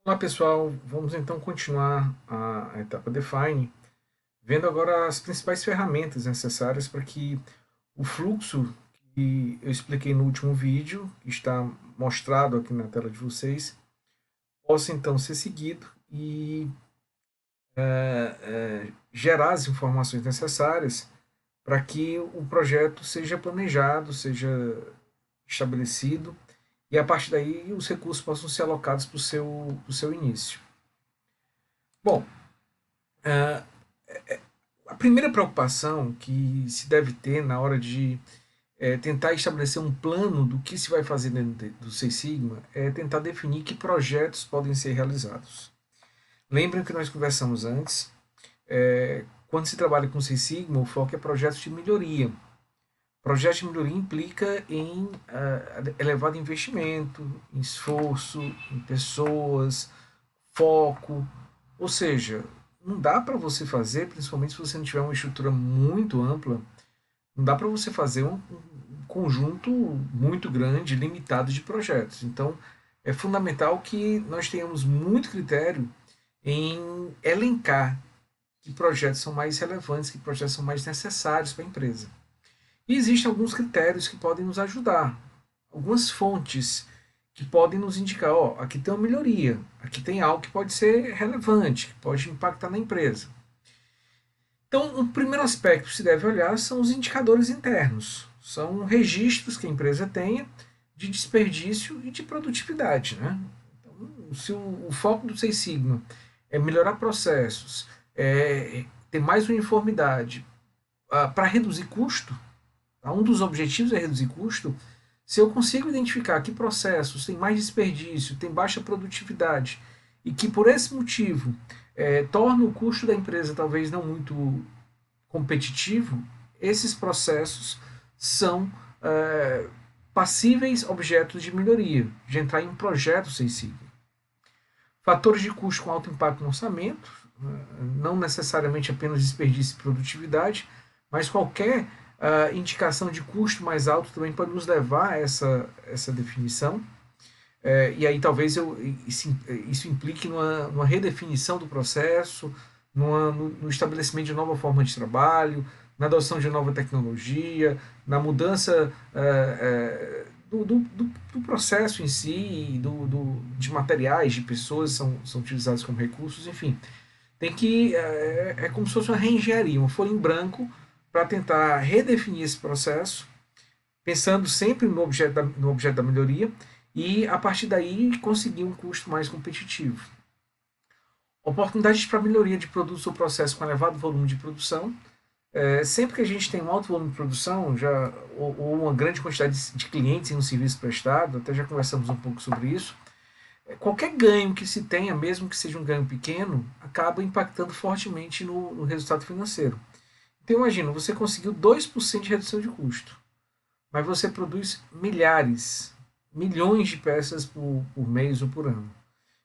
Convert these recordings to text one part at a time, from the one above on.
Olá pessoal, vamos então continuar a etapa Define, vendo agora as principais ferramentas necessárias para que o fluxo que eu expliquei no último vídeo, que está mostrado aqui na tela de vocês, possa então ser seguido e gerar as informações necessárias para que o projeto seja planejado, seja estabelecido e a partir daí os recursos possam ser alocados para o seu início. Bom, a primeira preocupação que se deve ter na hora de tentar estabelecer um plano do que se vai fazer dentro do Six Sigma é tentar definir que projetos podem ser realizados. Lembrem que nós conversamos antes, quando se trabalha com Six Sigma, o foco é projetos de melhoria. Projeto de melhoria implica em elevado investimento, em esforço, em pessoas, foco, ou seja, não dá para você fazer, principalmente se você não tiver uma estrutura muito ampla, não dá para você fazer um conjunto muito grande, limitado de projetos. Então, é fundamental que nós tenhamos muito critério em elencar que projetos são mais relevantes, que projetos são mais necessários para a empresa. E existem alguns critérios que podem nos ajudar, algumas fontes que podem nos indicar, ó, aqui tem uma melhoria, aqui tem algo que pode ser relevante, que pode impactar na empresa. Então, o primeiro aspecto que se deve olhar são os indicadores internos. São registros que a empresa tenha de desperdício e de produtividade. Né? Então, se o foco do Seis Sigma é melhorar processos, ter mais uniformidade para reduzir custo, tá? Um dos objetivos é reduzir custo. Se eu consigo identificar que processos têm mais desperdício, têm baixa produtividade e que por esse motivo torna o custo da empresa talvez não muito competitivo, esses processos são passíveis objetos de melhoria, de entrar em um projeto sensível. Fatores de custo com alto impacto no orçamento, não necessariamente apenas desperdício e produtividade, mas qualquer indicação de custo mais alto também pode nos levar a essa definição. E aí talvez isso implique numa redefinição do processo, no estabelecimento de nova forma de trabalho, na adoção de nova tecnologia, na mudança do processo em si, de materiais, de pessoas que são utilizados como recursos, enfim. É como se fosse uma reengenharia, uma folha em branco para tentar redefinir esse processo, pensando sempre no objeto da melhoria, e a partir daí conseguir um custo mais competitivo. Oportunidades para melhoria de produtos ou processos com elevado volume de produção. Sempre que a gente tem um alto volume de produção, ou uma grande quantidade de clientes em um serviço prestado, até já conversamos um pouco sobre isso, qualquer ganho que se tenha, mesmo que seja um ganho pequeno, acaba impactando fortemente no resultado financeiro. Então imagina, você conseguiu 2% de redução de custo, mas você produz milhares, milhões de peças por mês ou por ano.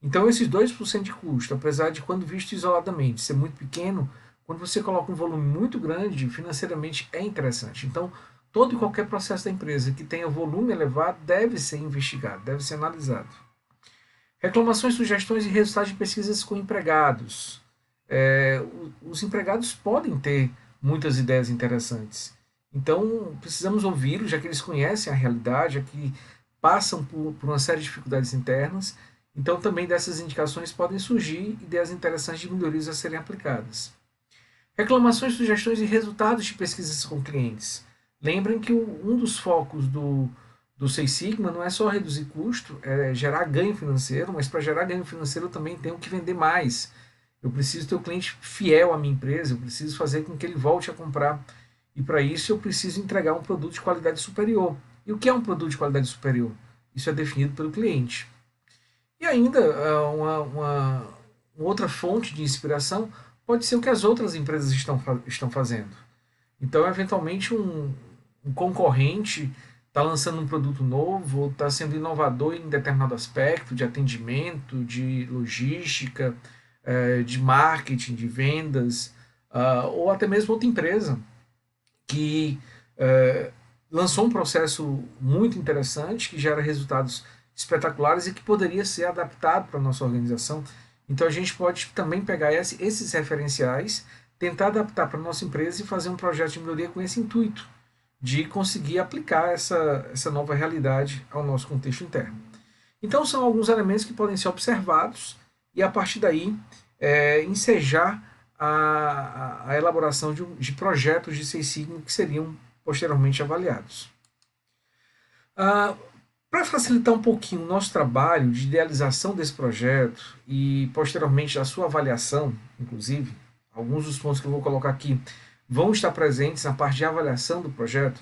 Então, esses 2% de custo, apesar de quando visto isoladamente ser muito pequeno, quando você coloca um volume muito grande, financeiramente é interessante. Então, todo e qualquer processo da empresa que tenha volume elevado deve ser investigado, deve ser analisado. Reclamações, sugestões e resultados de pesquisas com empregados. Os empregados podem ter muitas ideias interessantes. Então, precisamos ouvi-los, já que eles conhecem a realidade, já que passam por uma série de dificuldades internas. Então, também dessas indicações podem surgir ideias interessantes de melhorias a serem aplicadas. Reclamações, sugestões e resultados de pesquisas com clientes. Lembrem que um dos focos do Six Sigma não é só reduzir custo, é gerar ganho financeiro, mas para gerar ganho financeiro eu também tenho que vender mais. Eu preciso ter o cliente fiel à minha empresa, eu preciso fazer com que ele volte a comprar. E para isso eu preciso entregar um produto de qualidade superior. E o que é um produto de qualidade superior? Isso é definido pelo cliente. E ainda, uma outra fonte de inspiração pode ser o que as outras empresas estão fazendo. Então, eventualmente, um concorrente está lançando um produto novo, ou está sendo inovador em determinado aspecto de atendimento, de logística, de marketing, de vendas, ou até mesmo outra empresa que lançou um processo muito interessante, que gera resultados espetaculares e que poderia ser adaptado para a nossa organização. Então a gente pode também pegar esses referenciais, tentar adaptar para a nossa empresa e fazer um projeto de melhoria com esse intuito, de conseguir aplicar essa nova realidade ao nosso contexto interno. Então são alguns elementos que podem ser observados e a partir daí ensejar a elaboração de projetos de Six Sigma que seriam posteriormente avaliados. Para facilitar um pouquinho o nosso trabalho de idealização desse projeto e posteriormente a sua avaliação, inclusive, alguns dos pontos que eu vou colocar aqui vão estar presentes na parte de avaliação do projeto,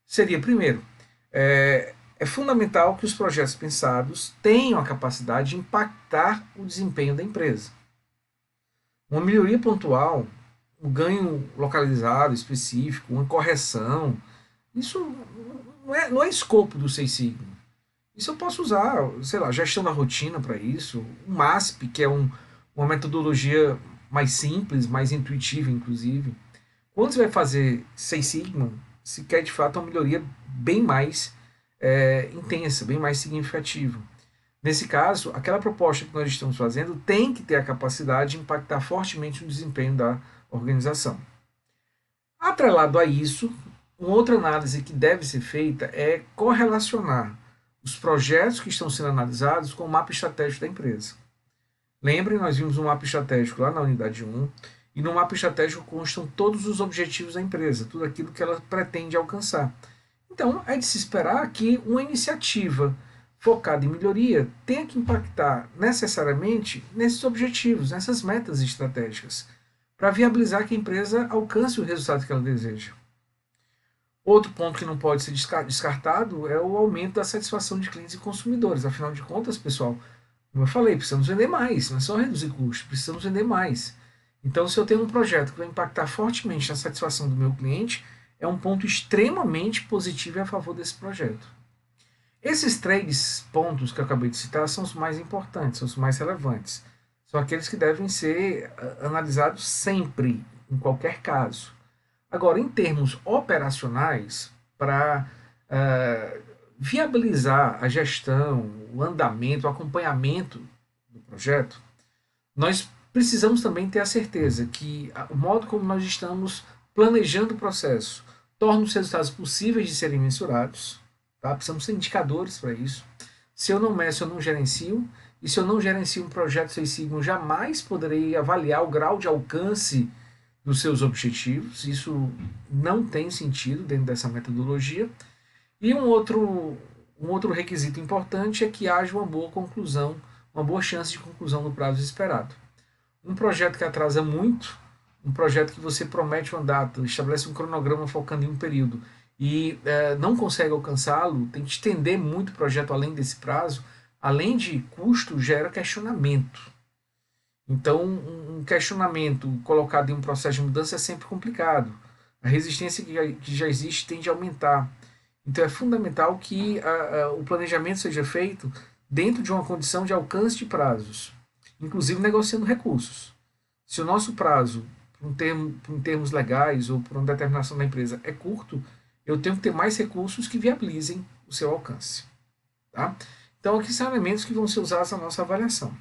seria, primeiro, é fundamental que os projetos pensados tenham a capacidade de impactar o desempenho da empresa. Uma melhoria pontual, um ganho localizado, específico, uma correção, isso não é escopo do Six Sigma. Isso eu posso usar, sei lá, gestão da rotina para isso, o MASP, que é uma metodologia mais simples, mais intuitiva, inclusive. Quando você vai fazer Six Sigma, se quer de fato uma melhoria bem mais intensa, bem mais significativa. Nesse caso, aquela proposta que nós estamos fazendo tem que ter a capacidade de impactar fortemente o desempenho da organização. Atrelado a isso, uma outra análise que deve ser feita é correlacionar os projetos que estão sendo analisados com o mapa estratégico da empresa. Lembrem, nós vimos um mapa estratégico lá na unidade 1, e no mapa estratégico constam todos os objetivos da empresa, tudo aquilo que ela pretende alcançar. Então, é de se esperar que uma iniciativa focada em melhoria tenha que impactar necessariamente nesses objetivos, nessas metas estratégicas, para viabilizar que a empresa alcance o resultado que ela deseja. Outro ponto que não pode ser descartado é o aumento da satisfação de clientes e consumidores. Afinal de contas, pessoal, como eu falei, precisamos vender mais, não é só reduzir custos, precisamos vender mais. Então, se eu tenho um projeto que vai impactar fortemente na satisfação do meu cliente, é um ponto extremamente positivo a favor desse projeto. Esses 3 pontos que eu acabei de citar são os mais importantes, são os mais relevantes. São aqueles que devem ser analisados sempre, em qualquer caso. Agora, em termos operacionais, para viabilizar a gestão, o andamento, o acompanhamento do projeto, nós precisamos também ter a certeza que o modo como nós estamos planejando o processo torna os resultados possíveis de serem mensurados. Tá? Precisamos ter indicadores para isso. Se eu não meço, eu não gerencio. E se eu não gerencio um projeto Six Sigma, eu jamais poderei avaliar o grau de alcance dos seus objetivos. Isso não tem sentido dentro dessa metodologia. E um outro requisito importante é que haja uma boa conclusão, uma boa chance de conclusão no prazo esperado. Um projeto que atrasa muito, um projeto que você promete uma data, estabelece um cronograma focando em um período e não consegue alcançá-lo, tem que estender muito o projeto além desse prazo, além de custo, gera questionamento. Então, um questionamento colocado em um processo de mudança é sempre complicado. A resistência que já existe tende a aumentar. Então, é fundamental que o planejamento seja feito dentro de uma condição de alcance de prazos, inclusive negociando recursos. Se o nosso prazo, em termos legais ou por uma determinação da empresa, é curto, eu tenho que ter mais recursos que viabilizem o seu alcance. Tá? Então, aqui são elementos que vão ser usados na nossa avaliação.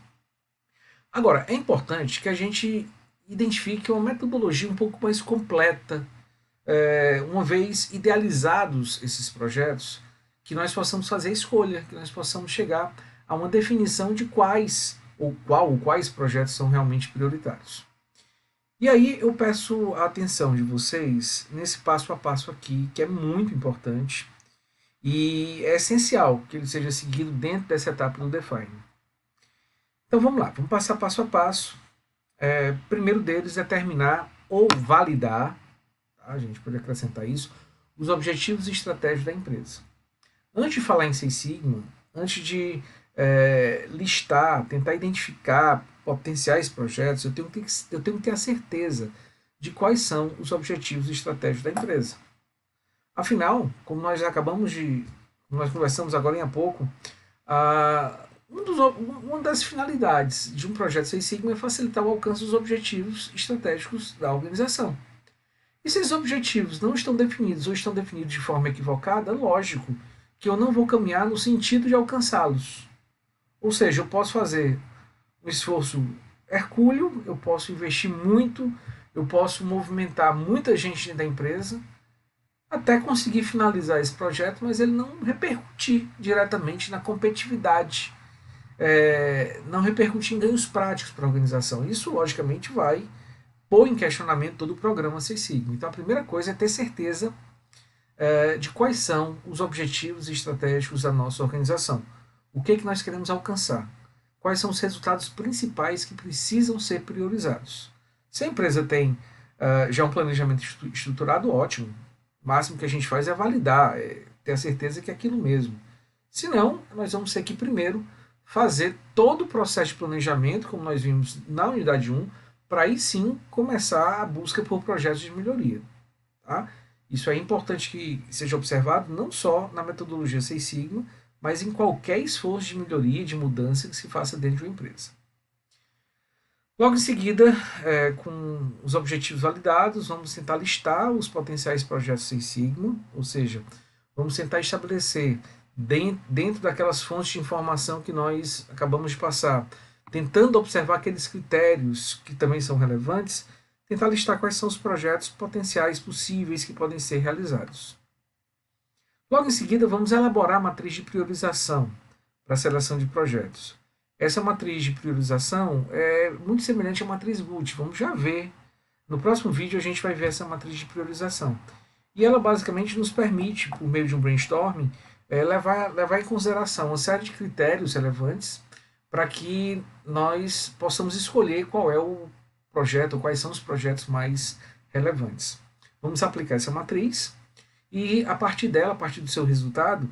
Agora, é importante que a gente identifique uma metodologia um pouco mais completa, uma vez idealizados esses projetos, que nós possamos fazer a escolha, que nós possamos chegar a uma definição de quais projetos são realmente prioritários. E aí eu peço a atenção de vocês nesse passo a passo aqui, que é muito importante e é essencial que ele seja seguido dentro dessa etapa do Define. Então vamos lá, vamos passar passo a passo. Primeiro deles é determinar ou validar, tá? A gente pode acrescentar isso, os objetivos e estratégias da empresa. Antes de falar em Six Sigma, antes de listar, tentar identificar potenciais projetos, eu tenho que ter a certeza de quais são os objetivos e estratégias da empresa. Afinal, como nós conversamos agora há pouco, uma das finalidades de um projeto Six Sigma é facilitar o alcance dos objetivos estratégicos da organização. E se esses objetivos não estão definidos ou estão definidos de forma equivocada, lógico que eu não vou caminhar no sentido de alcançá-los. Ou seja, eu posso fazer um esforço hercúleo, eu posso investir muito, eu posso movimentar muita gente dentro da empresa, até conseguir finalizar esse projeto, mas ele não repercutir diretamente na competitividade, não repercutir em ganhos práticos para a organização. Isso, logicamente, vai pôr em questionamento todo o programa Six Sigma. Então, a primeira coisa é ter certeza de quais são os objetivos estratégicos da nossa organização. O que, que nós queremos alcançar? Quais são os resultados principais que precisam ser priorizados? Se a empresa tem já um planejamento estruturado, ótimo. O máximo que a gente faz é validar, ter a certeza que é aquilo mesmo. Se não, nós vamos ter que primeiro fazer todo o processo de planejamento, como nós vimos na unidade 1, para aí sim começar a busca por projetos de melhoria. Tá? Isso é importante que seja observado não só na metodologia Six Sigma, mas em qualquer esforço de melhoria, de mudança que se faça dentro de uma empresa. Logo em seguida, com os objetivos validados, vamos tentar listar os potenciais projetos Six Sigma, ou seja, vamos tentar estabelecer dentro daquelas fontes de informação que nós acabamos de passar, tentando observar aqueles critérios que também são relevantes, tentar listar quais são os projetos potenciais possíveis que podem ser realizados. Logo em seguida, vamos elaborar a matriz de priorização para a seleção de projetos. Essa matriz de priorização é muito semelhante à matriz GUT. Vamos já ver. No próximo vídeo a gente vai ver essa matriz de priorização. E ela basicamente nos permite, por meio de um brainstorming, levar em consideração uma série de critérios relevantes para que nós possamos escolher qual é o projeto, ou quais são os projetos mais relevantes. Vamos aplicar essa matriz e, a partir dela, a partir do seu resultado,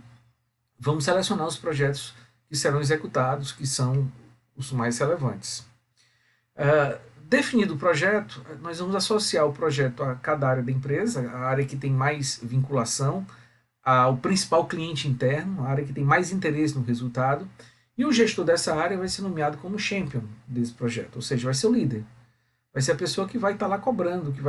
vamos selecionar os projetos que serão executados, que são os mais relevantes. Definido o projeto, nós vamos associar o projeto a cada área da empresa, a área que tem mais vinculação, ao principal cliente interno, a área que tem mais interesse no resultado, e o gestor dessa área vai ser nomeado como champion desse projeto, ou seja, vai ser o líder. Vai ser a pessoa que vai estar lá cobrando, que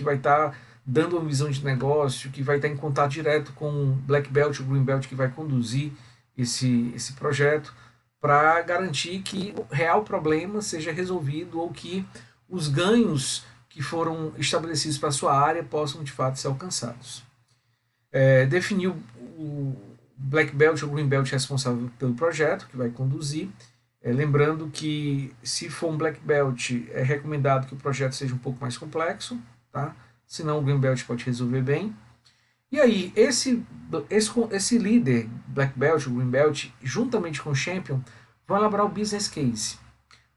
vai estar dando uma visão de negócio, que vai estar em contato direto com o Black Belt ou Green Belt que vai conduzir esse projeto, para garantir que o real problema seja resolvido ou que os ganhos que foram estabelecidos para a sua área possam de fato ser alcançados. Definir o Black Belt ou Green Belt responsável pelo projeto, que vai conduzir. Lembrando que, se for um Black Belt, é recomendado que o projeto seja um pouco mais complexo, tá? Senão o Green Belt pode resolver bem. E aí, esse líder, Black Belt ou Green Belt, juntamente com o Champion, vão elaborar o Business Case.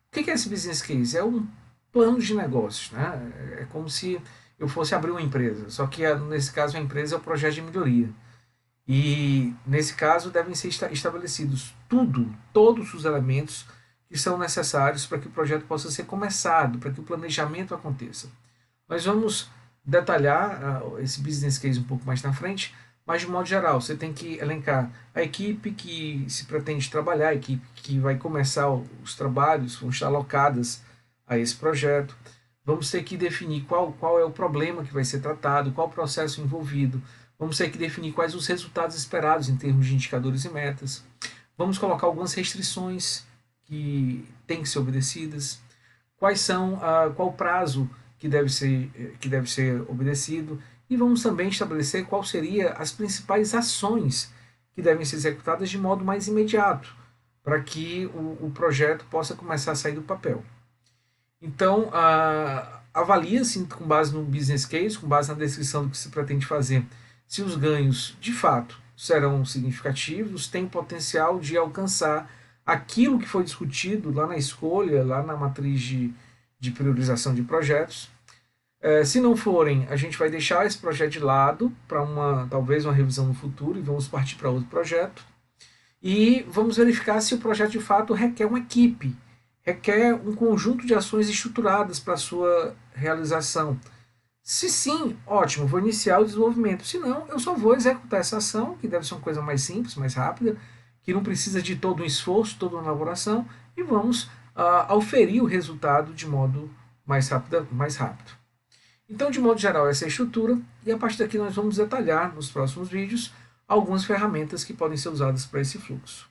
O que é esse Business Case? É um plano de negócios, né? É como se eu fosse abrir uma empresa, só que nesse caso a empresa é o projeto de melhoria. E nesse caso devem ser estabelecidos todos os elementos que são necessários para que o projeto possa ser começado, para que o planejamento aconteça. Nós vamos detalhar esse business case um pouco mais na frente, mas de modo geral, você tem que elencar a equipe que se pretende trabalhar, a equipe que vai começar os trabalhos, vão estar alocadas a esse projeto. Vamos ter que definir qual é o problema que vai ser tratado, qual o processo envolvido. Vamos ter que definir quais os resultados esperados em termos de indicadores e metas. Vamos colocar algumas restrições que têm que ser obedecidas. Qual o prazo que deve ser obedecido. E vamos também estabelecer qual seria as principais ações que devem ser executadas de modo mais imediato, para que o projeto possa começar a sair do papel. Então, avalia-se com base no business case, com base na descrição do que se pretende fazer, se os ganhos, de fato, serão significativos, têm potencial de alcançar aquilo que foi discutido lá na escolha, lá na matriz de priorização de projetos. Se não forem, a gente vai deixar esse projeto de lado para talvez uma revisão no futuro e vamos partir para outro projeto. E vamos verificar se o projeto de fato requer uma equipe, requer um conjunto de ações estruturadas para a sua realização. Se sim, ótimo, vou iniciar o desenvolvimento. Se não, eu só vou executar essa ação, que deve ser uma coisa mais simples, mais rápida, que não precisa de todo um esforço, toda uma elaboração, e vamos auferir o resultado de modo mais rápido. Então, de modo geral, essa é a estrutura, e a partir daqui nós vamos detalhar nos próximos vídeos algumas ferramentas que podem ser usadas para esse fluxo.